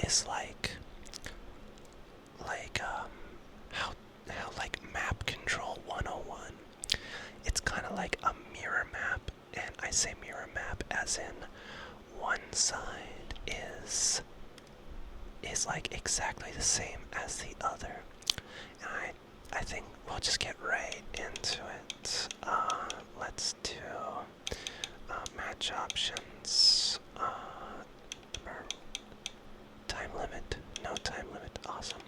is how like map control 101. It's kind of like a mirror map, and I say mirror map as in one side is like exactly the same as the other. And I think we'll just get right into it. Let's do match options. Time limit. No time limit. Awesome.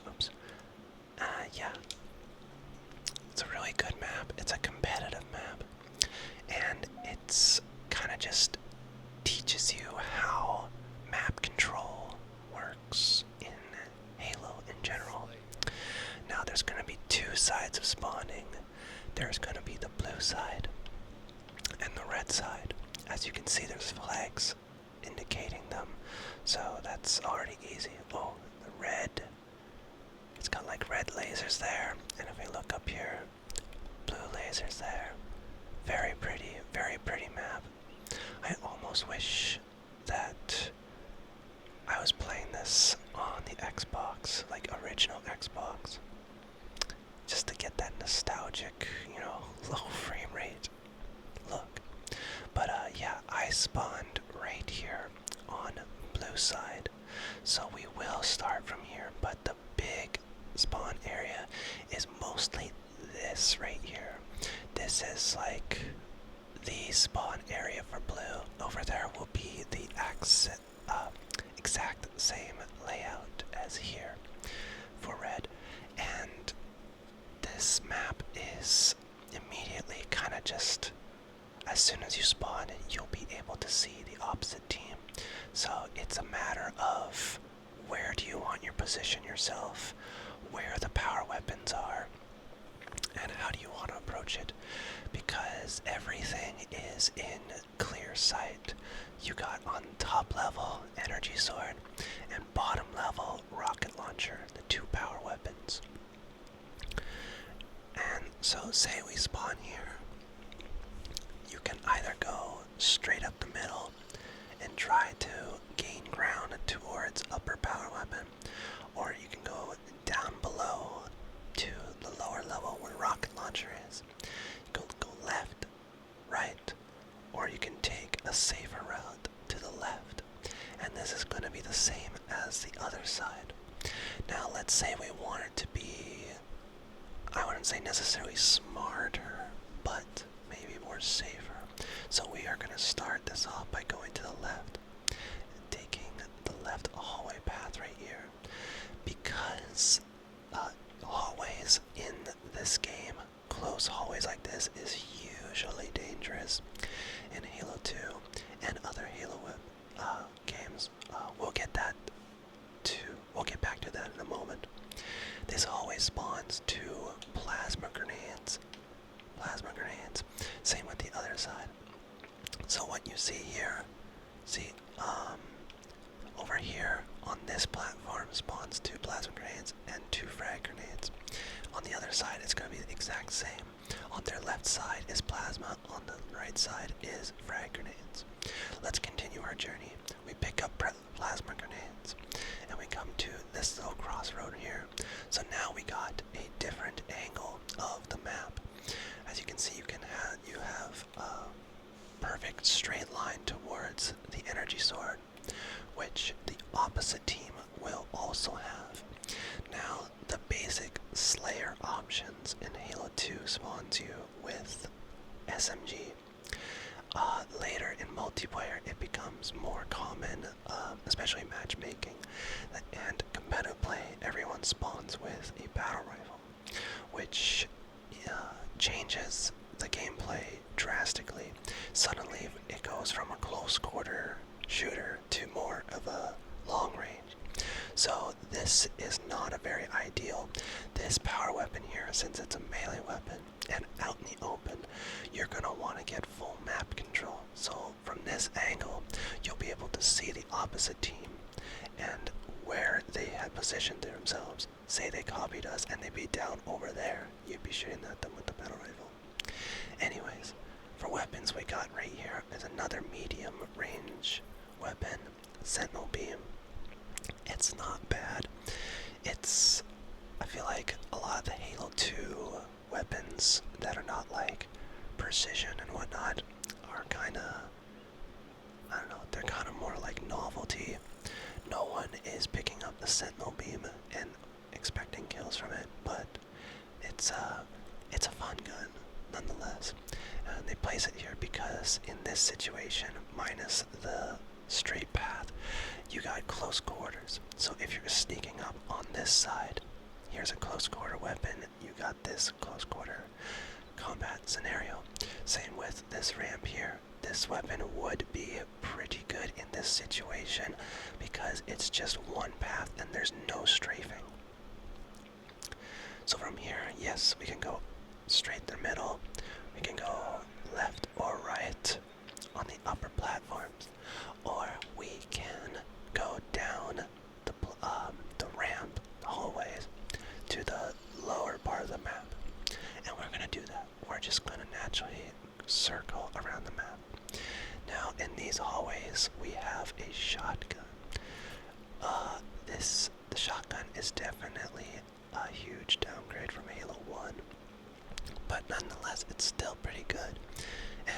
Oops. Yeah. It's a really good map. It's a competitive map. And it's kind of just teaches you how map control works in Halo in general. Now there's going to be two sides of spawning. There's going to be the blue side and the red side. As you can see, there's flags indicating them, so that's already easy. Oh, the red. It's got like red lasers there, and if we look up here, blue lasers there. Very pretty map. I almost wish that I was playing this on the Xbox, like original Xbox, just to get that nostalgic, low frame rate look. But yeah, I spawned right here on blue side, so we will start from here, but the big spawn area is mostly this right here. This is like the spawn area for blue. Over there will be the exact same layout as here for red, and this map is immediately kind of just, as soon as you spawn, you'll be able to see the opposite team. So it's a matter of where do you want your position yourself, where the power weapons are, and how do you want to approach it, because everything is in clear sight. You got on top level energy sword and bottom level rocket launcher, the two power weapons. And so say we spawn here, you can either go straight up the middle and try to gain ground towards upper power weapon, or you can go down below to the lower level where rocket launcher is. Go left, right, or you can take a safer route to the left, and this is going to be the same as the other side. Now let's say we want it to be, I wouldn't say necessarily smarter, but maybe more safer. So we are going to start this off by going to the left, taking the left hallway path right here, because hallways in this game, close hallways like this, is usually dangerous in Halo 2 and other Halo games. We'll get back to that in a moment. This hallway spawns two plasma grenades. Same with the other side. So what you see here, over here on this platform spawns two plasma grenades and two frag grenades. On the other side, it's going to be the exact same. On their left side is plasma, on the right side is frag grenades. Let's continue our journey. We pick up plasma grenades, and we come to this little crossroad here. So now we got a different angle of the map. As you can see, you have a perfect straight line towards the energy sword, which the opposite team will also have. Now, the basic Slayer options in Halo 2 spawns you with SMG. Later in multiplayer, it becomes more common, especially matchmaking, and competitive play, everyone spawns with a battle rifle, which changes the gameplay drastically. Suddenly, it goes from a close quarter shooter to more of a long range. So this is not a very ideal. This power weapon here, since it's a melee weapon and out in the open, you're going to want to get full map control. So from this angle, you'll be able to see the opposite team and where they had positioned themselves. Say they copied us and they'd be down over there, you'd be shooting at them with the battle rifle. Anyways, for weapons, we got right here is another medium range weapon, Sentinel Beam. it's not bad. I feel like a lot of the Halo 2 weapons that are not like precision and whatnot are kind of, I don't know, they're kind of more like novelty. No one is picking up the Sentinel beam and expecting kills from it, but it's a fun gun nonetheless. And they place it here because in this situation, minus the straight path, you got close quarters. So if you're sneaking up on this side, here's a close quarter weapon, you got this close quarter combat scenario. Same with this ramp here. This weapon would be pretty good in this situation because it's just one path and there's no strafing. So from here, yes, we can go straight through middle, we can go left or right on the upper platforms, or we can go down the ramp, the hallways, to the lower part of the map. And we're going to do that. We're just going to naturally circle around the map. Now, in these hallways, we have a shotgun. The shotgun is definitely a huge downgrade from Halo 1, but nonetheless, it's still pretty good.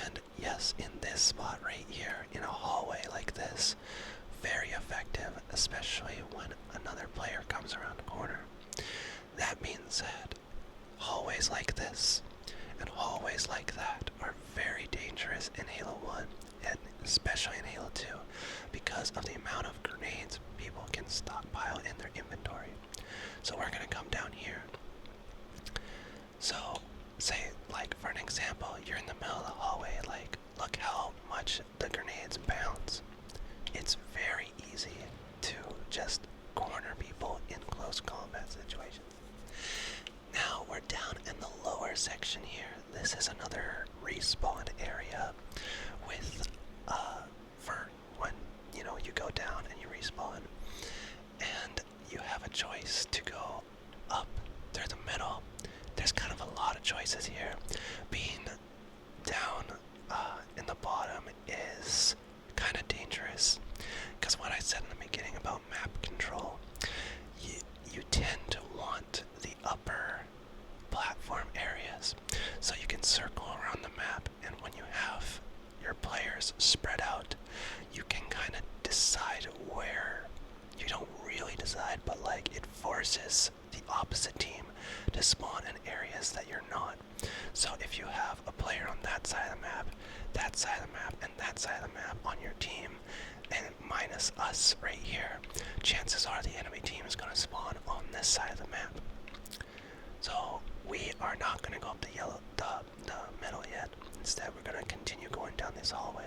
And yes, in this spot right here, in a hallway like this, very effective, especially when another player comes around the corner. That being said, hallways like this and hallways like that are very dangerous in Halo 1, and especially in Halo 2, because of the amount of grenades people can stockpile in their inventory. So we're going to come down here. So, say, like, for an example, you're in the middle of the hallway, like, look how much the grenades bounce. It's very easy to just corner people in close combat situations. Now we're down in the lower section here. This is another respawn area with, for when, you go down and you respawn. And you have a choice to go up through the middle. There's kind of a lot of choices here. Being down in the bottom is kind of dangerous, because what I said in the beginning about map control, you tend to want the upper platform areas so you can circle around the map, and when you have your players spread out, you can kind of decide where. You don't really decide, but like it forces the opposite team to spawn in areas that you're not. So if you have a player on that side of the map, that side of the map, and that side of the map on your team, and minus us right here, chances are the enemy team is going to spawn on this side of the map. So we are not going to go up the middle yet. Instead, we're going to continue going down this hallway.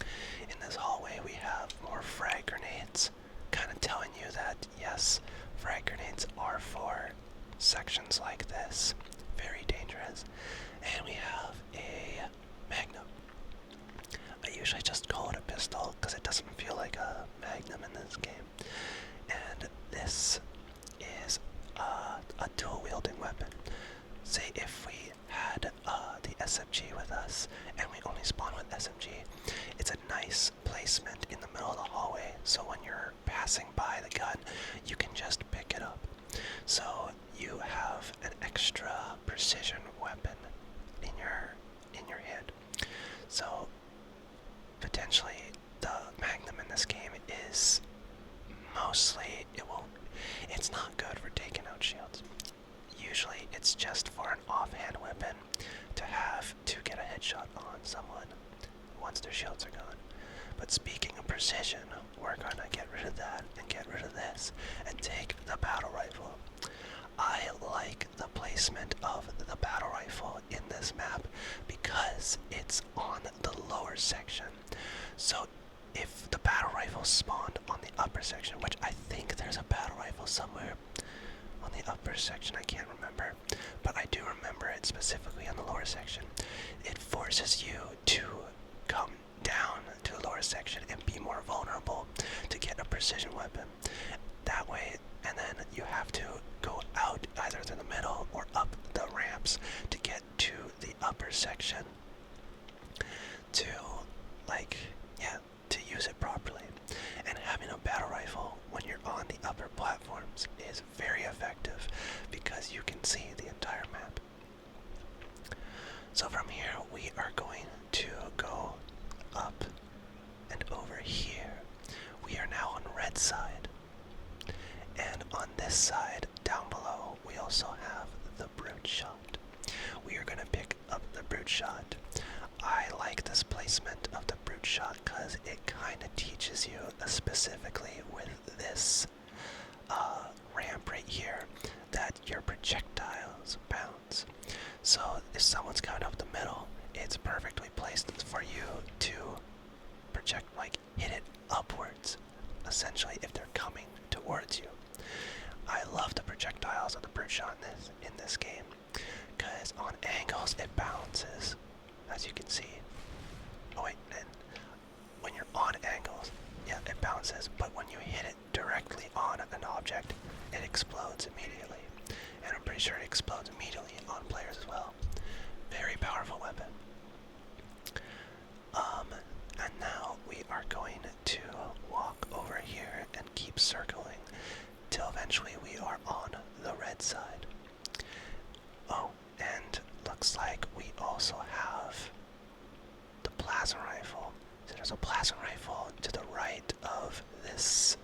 In this hallway, we have more frag grenades, kind of telling you that, yes, frag grenades are for sections like this. Very dangerous. And we have a magnum. I usually just call it a pistol because it doesn't feel like a magnum in this game. And this is a dual-wielding weapon. Say if we had the SMG with us and we only spawn with SMG, it's a nice placement in the middle of the hallway, so when you're passing by the gun, you can just pick it up. So you have an extra precision weapon in your hand. So potentially the Magnum in this game is mostly, it's not good for taking out shields. Usually it's just for an offhand weapon to have to get a headshot on someone once their shields are gone. But speaking of precision, we're gonna get rid of that and get rid of this and take the battle rifle. I like the placement of the battle rifle in this map because it's on the lower section. So if the battle rifle spawned on the upper section, which I think there's a battle rifle somewhere on the upper section, I can't remember, but I do remember it specifically on the lower section. It forces you to come down to the lower section and be more vulnerable to get a precision weapon. That way, and then you have to go out either through the middle or up the ramps to get to the upper section to, to use it properly. And having a battle rifle when you're platforms is very effective because you can see the entire map. So from here, we are going to go up and over here. We are now on red side. And on this side, down below, we also have the brute shot. We are going to pick up the brute shot. I like this placement of the brute shot because it kind of teaches you, specifically with this ramp right here, that your projectiles bounce. So if someone's coming up the middle, it's perfectly placed for you to project, like hit it upwards, essentially, if they're coming towards you. I love the projectiles of the brute shot in this game, because on angles it bounces, as you can see. Oh wait, and when you're on angles, yeah, it bounces, but when you hit it directly on an object, it explodes immediately. And I'm pretty sure it explodes immediately on players as well. Very powerful weapon. And now we are going to walk over here and keep circling till eventually we are on the red side. Oh, and looks like we also have the plasma rifle. So there's a plasma rifle to the right of this,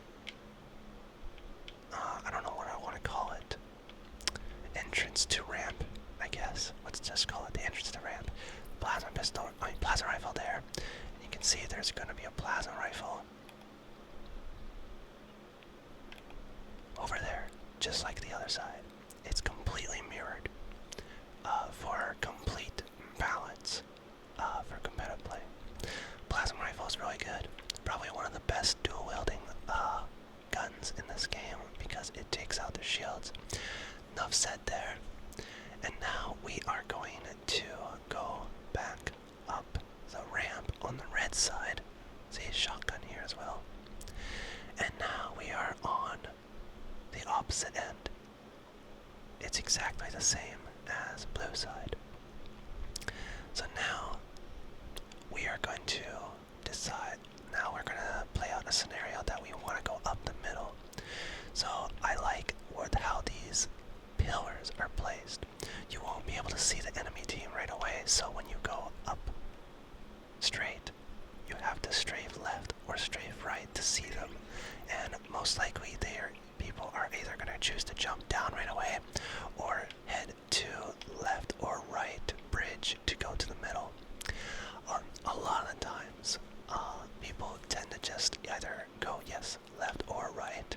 I don't know what I want to call it, entrance to ramp, I guess. Let's just call it the entrance to ramp. Plasma rifle there. And you can see there's going to be a plasma rifle over there, just like the other side. It's completely mirrored for complete balance for competitive play. Plasma rifle is really good. Probably one of the best dual wielding guns in this game because it takes out their shields. Enough said there. And now we are going to go back up the ramp on the red side. See a shotgun here as well. And now we are on the opposite end. It's exactly the same as blue side. So now we are going to decide, now we're going to play out a scenario that we want to go up the middle. So I like how these pillars are placed. You won't be able to see the enemy team right away, so when you go up straight, you have to strafe left or strafe right to see them. And most likely people are either going to choose to jump down right away or head to left or right bridge to go to the middle. A lot of the times, people tend to just either go, yes, left or right.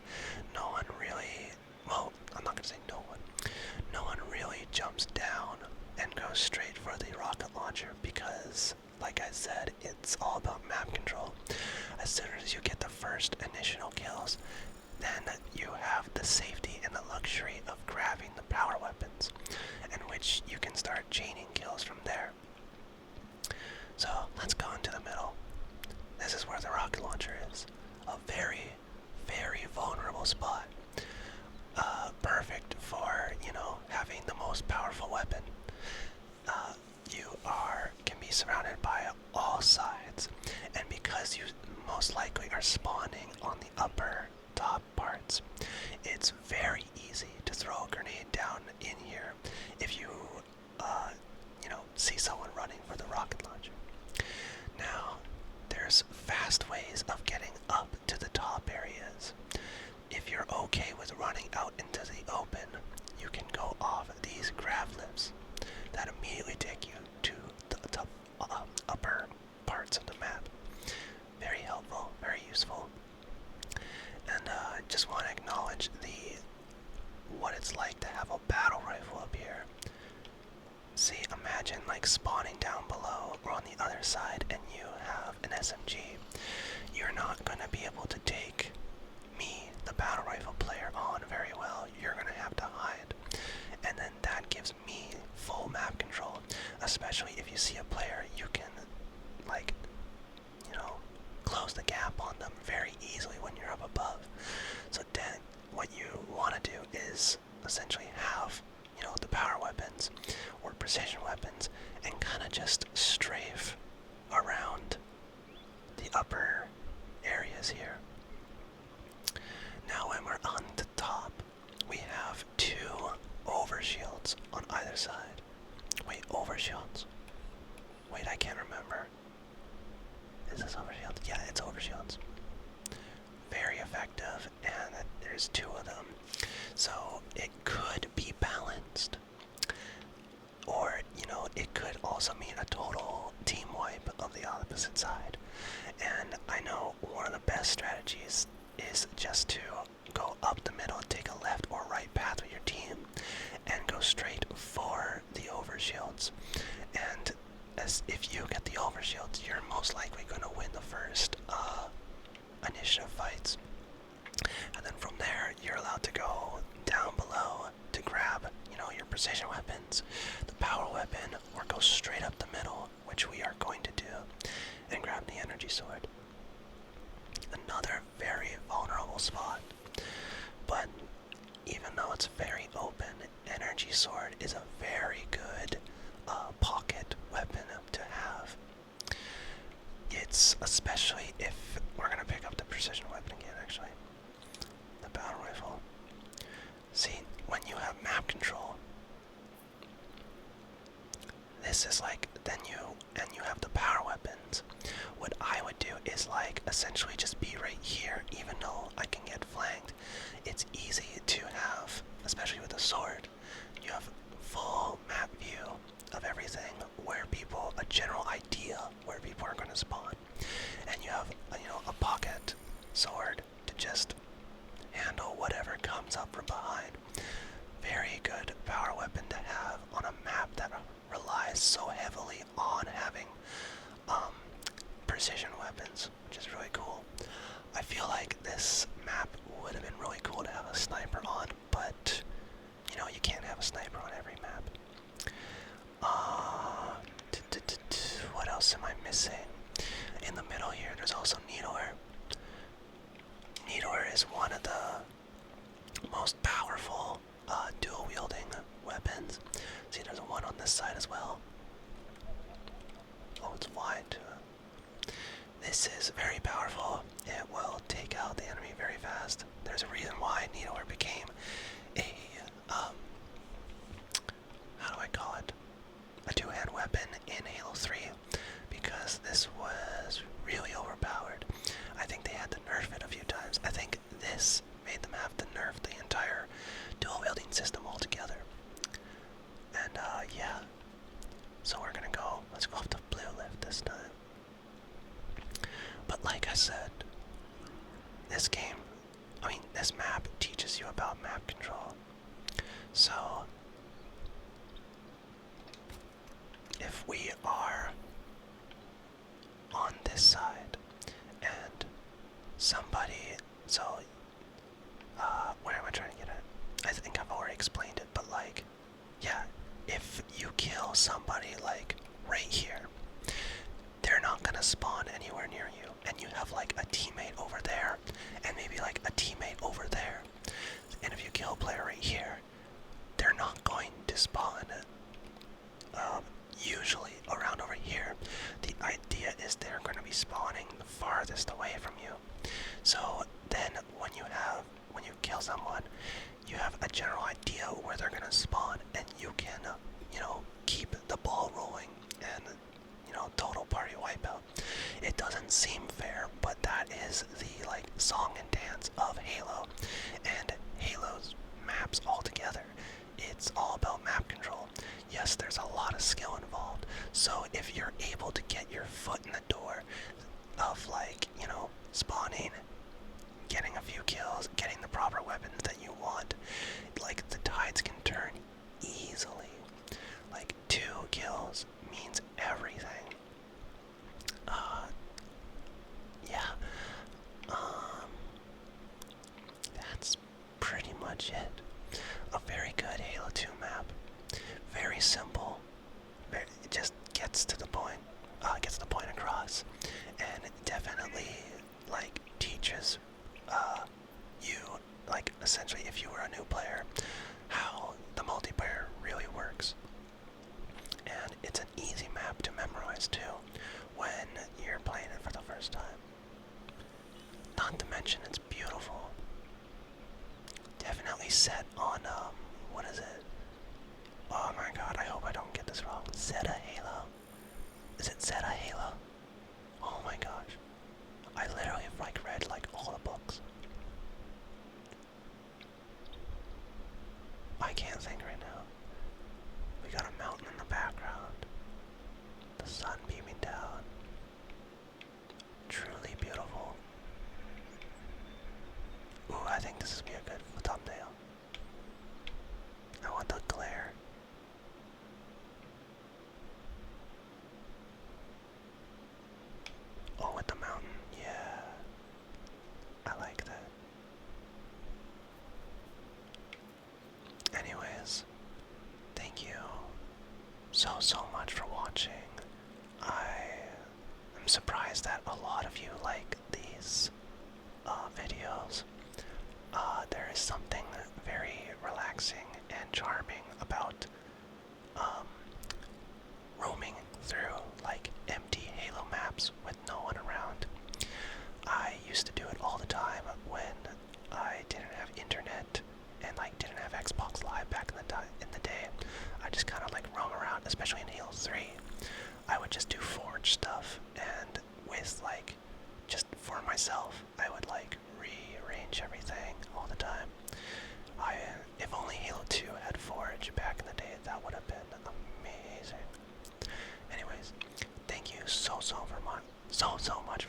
No one really, well, I'm not going to say no one. No one really jumps down and goes straight for the rocket launcher because, like I said, it's all about map control. As soon as you get the first initial kills, then you have the safety and the luxury of grabbing the power weapons, in which you can start chaining kills from there. So let's go into the middle. This is where the rocket launcher is. A very, very vulnerable spot. Perfect for, having the most powerful weapon. You can be surrounded by all sides, and because you most likely are spawning on the upper top parts, it's very easy to throw a grenade down in here if you, see someone running for the rocket launcher. Now, there's fast ways of getting up to the top areas. If you're okay with running out into the open, you can go off these grav lifts that immediately take you to the top, upper parts of the map. Very helpful, very useful. And I just want to acknowledge what it's like to have a battle rifle up here. See, imagine like spawning down below or on the other side and you have an SMG. You're not going to be able to take me, the battle rifle player, on very well. You're going to have to hide. And then that gives me full map control, especially if you see a player, you can, close the gap on them very easily when you're up above. So then what you want to do is essentially have, the power weapons or precision weapons and kind of just strafe around the upper areas here. Now when we're on the top, We have two overshields on either side. Wait, overshields? Wait, I can't remember. Is this overshields? Yeah, it's overshields. Very effective, and there's two of them. So it could be balanced. Or, it could also mean a total team wipe of the opposite side. And I know one of the best strategies is just to go up the middle, take a left or right path with your team, and go straight for the overshields. And as if you get the overshields, you're most likely going to win the first initiative fights. And then from there, you're allowed to go down below to grab, your precision weapons, the power weapon, or go straight up the middle, which we are going to do, and grab the energy sword. Another very vulnerable spot, but even though it's very open, energy sword is a very good pocket weapon to have. It's especially if we're gonna pick up the precision weapon again, actually. The battle rifle. See, when you have map control, this is like, then you have the power weapons. What I would do is essentially just be right here, even though I can get flanked. It's easy to have, especially with a sword, you have full map view of everything, a general idea where people are going to spawn. And you have, a pocket sword to just handle whatever comes up from behind. Very good power weapon to have on a map that relies so heavily on having precision weapons, which is really cool. I feel like this map would have been really cool to have a sniper on, but you can't have a sniper on every map. What else am I missing? In the middle here, there's also Needler. Needler is one of the most powerful dual-wielding weapons. See, there's one on this side as well. Oh, it's wide too. This is very powerful. It will take out the enemy very fast. There's a reason why Needler became a, how do I call it? A two-hand weapon in Halo 3, because this was really overpowered. I think they had to nerf it a few times. I think this made them have to nerf the entire dual-wielding system altogether. And, yeah. So let's go off the blue lift this time. But like I said, this map teaches you about map control. So, if we are on this side, and somebody, where am I trying to get at? I think I've already explained it, but yeah, if you kill somebody right here, they're not gonna spawn anywhere near you, and you have a teammate over there, and maybe a teammate over there, and if you kill a player right here, they're not going to spawn usually around over here. The idea is they're going to be spawning the farthest away from you. So then when you kill someone, you have a general idea where they're going to spawn, and you can keep the ball rolling and total party wipeout. It doesn't seem fair, but that is the song and dance of Halo, and Halo's maps altogether. It's all about map control. Yes, there's a lot of skill involved. So if you're able to get your foot in the door of spawning, getting a few kills, getting the proper weapons that you want, the tides can turn easily. 2 kills means everything. Yeah. That's pretty much it. A very good Halo 2 map. Very simple. It just gets to the point. Gets the point across. And it definitely, teaches you, essentially, if you were a new player, how the multiplayer really works. And it's an easy map to memorize, too, when you're playing it for the first time. Not to mention, it's beautiful. Definitely definitely set on, what is it? Oh my god, I hope I don't get this wrong. Zeta Halo? Is it Zeta Halo? Oh my gosh. I literally have like read like all the books. I can't think right now. We got a mountain in the background. The sun beaming down. Truly beautiful. Ooh, I think this would be a good thumbnail. I want the glare. Oh, with the mountain. Yeah. I like that. Anyways, thank you so much for watching. I am surprised that a lot of you like these videos. There is something very relaxing and charming about roaming through like empty Halo maps with no one around. I used to do it all the time when I didn't have internet and like didn't have Xbox Live back in the day. I just kind of like roam around, especially in Halo 3. I would just do Forge stuff, and with like just for myself, I would like rearrange everything all the time. If only Halo 2 had Forge back in the day, that would have been amazing. Anyways, thank you so much